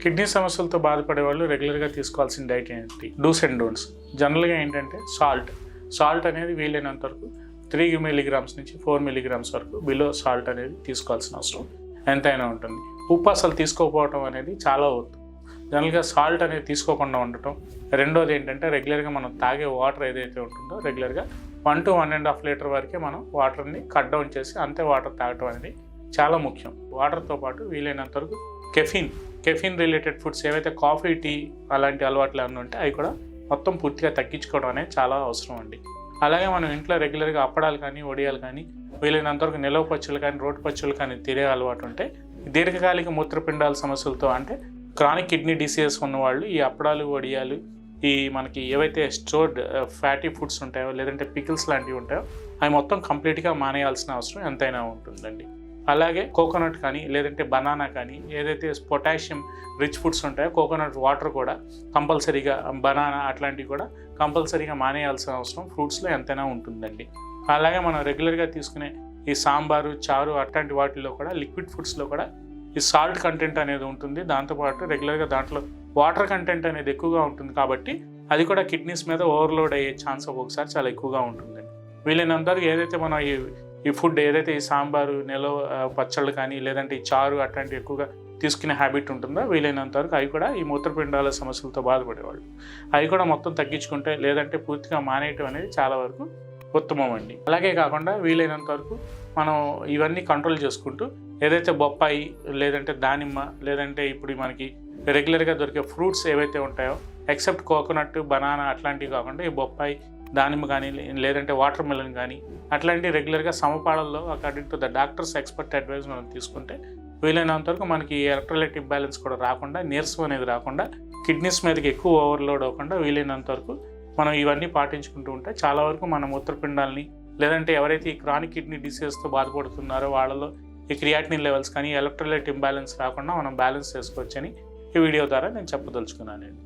Kidney సమస్యలతో బాధపడే వాళ్ళు రెగ్యులర్గా తీసుకోవాల్సిన డైట్ ఏంటి? Dos and don'ts. జనరల్గా ఏంటంటే సాల్ట్ అనేది వీలైనంత వరకు 3 mg నుంచి 4 mg వరకు బిలో సాల్ట్ అనేది తీసుకోవాల్సిన అవసరం ఎంతైనా ఉంటుంది. ఉప్పు అసలు తీసుకోకపోవటం అనేది చాలా అవుతుంది. జనరల్గా సాల్ట్ అనేది తీసుకోకుండా ఉండటం. రెండోది ఏంటంటే రెగ్యులర్గా మనం తాగే వాటర్ ఏదైతే ఉంటుందో రెగ్యులర్గా 1 to 1.5 లీటర్ వరకే మనం వాటర్ని కట్ డౌన్ చేసి అంతే వాటర్ తాగటం అనేది చాలా ముఖ్యం. వాటర్తో పాటు వీలైనంత వరకు కెఫిన్ రిలేటెడ్ ఫుడ్స్ ఏవైతే కాఫీ, టీ అలాంటి అలవాట్లు అన్నీ ఉంటే అవి కూడా మొత్తం పూర్తిగా తగ్గించుకోవడం అనేది చాలా అవసరం అండి. అలాగే మనం ఇంట్లో రెగ్యులర్గా అప్పడాలు కానీ, వడియాలు కానీ, వీలైనంత వరకు నిలవ పచ్చులు కానీ, రోటి పచ్చులు కానీ తినే అలవాటు ఉంటే దీర్ఘకాలిక మూత్రపిండాల సమస్యలతో అంటే క్రానిక్ కిడ్నీ డిసీజెస్ ఉన్నవాళ్ళు ఈ అప్పడాలు, వడియాలు, ఈ మనకి ఏవైతే స్టోర్డ్ ఫ్యాటీ ఫుడ్స్ ఉంటాయో లేదంటే పికిల్స్ లాంటివి ఉంటాయో అవి మొత్తం కంప్లీట్గా మానేయాల్సిన అవసరం ఎంతైనా ఉంటుందండి. అలాగే కోకోనట్ కానీ లేదంటే బనానా కానీ ఏదైతే పొటాషియం రిచ్ ఫుడ్స్ ఉంటాయో కోకోనట్ వాటర్ కూడా కంపల్సరీగా, బనానా అట్లాంటివి కూడా కంపల్సరీగా మానేయాల్సిన అవసరం ఫ్రూట్స్లో ఎంతైనా ఉంటుందండి. అలాగే మనం రెగ్యులర్గా తీసుకునే ఈ సాంబారు, చారు అట్లాంటి వాటిల్లో కూడా లిక్విడ్ ఫుడ్స్లో కూడా ఈ సాల్ట్ కంటెంట్ అనేది ఉంటుంది. దాంతోపాటు రెగ్యులర్గా దాంట్లో వాటర్ కంటెంట్ అనేది ఎక్కువగా ఉంటుంది కాబట్టి అది కూడా కిడ్నీస్ మీద ఓవర్లోడ్ అయ్యే ఛాన్స్ ఒక్కొక్కసారి చాలా ఎక్కువగా ఉంటుందండి. వీలైనంతవరకు ఏదైతే మనం ఈ ఫుడ్ ఏదైతే ఈ సాంబారు, నిలవ పచ్చళ్ళు కానీ లేదంటే ఈ చారు అట్లాంటివి ఎక్కువగా తీసుకునే హ్యాబిట్ ఉంటుందో వీలైనంత వరకు అవి కూడా ఈ మూత్రపిండాల సమస్యలతో బాధపడేవాళ్ళు అవి కూడా మొత్తం తగ్గించుకుంటే లేదంటే పూర్తిగా మానేయటం అనేది చాలా వరకు ఉత్తమం అండి. అలాగే కాకుండా వీలైనంత వరకు మనం ఇవన్నీ కంట్రోల్ చేసుకుంటూ ఏదైతే బొప్పాయి లేదంటే దానిమ్మ లేదంటే ఇప్పుడు మనకి రెగ్యులర్గా దొరికే ఫ్రూట్స్ ఏవైతే ఉంటాయో ఎక్సెప్ట్ కోకోనట్, బనానా అట్లాంటివి కాకుండా ఈ బొప్పాయి, దానిమ్మ కానీ లేదంటే వాటర్ మెలన్ కానీ అట్లాంటివి రెగ్యులర్గా సమపాళల్లో according to the doctors expert advice మనం తీసుకుంటే వీలైనంత వరకు మనకి ఎలక్ట్రోలైట్ ఇంబ్యాలెన్స్ కూడా రాకుండా, నీరసం అనేది రాకుండా, కిడ్నీస్ మీదకి ఎక్కువ ఓవర్లోడ్ అవ్వకుండా వీలైనంత వరకు మనం ఇవన్నీ పాటించుకుంటూ ఉంటే చాలా వరకు మన మూత్రపిండాలని లేదంటే ఎవరైతే ఈ క్రానిక్ కిడ్నీ డిసీజెస్తో బాధపడుతున్నారో వాళ్ళలో ఈ క్రియాటినిన్ లెవెల్స్ కానీ ఎలక్ట్రోలైట్ ఇంబ్యాలెన్స్ రాకుండా మనం బ్యాలెన్స్ చేసుకోవచ్చని ఈ వీడియో ద్వారా నేను చెప్పదలుచుకున్నానండి.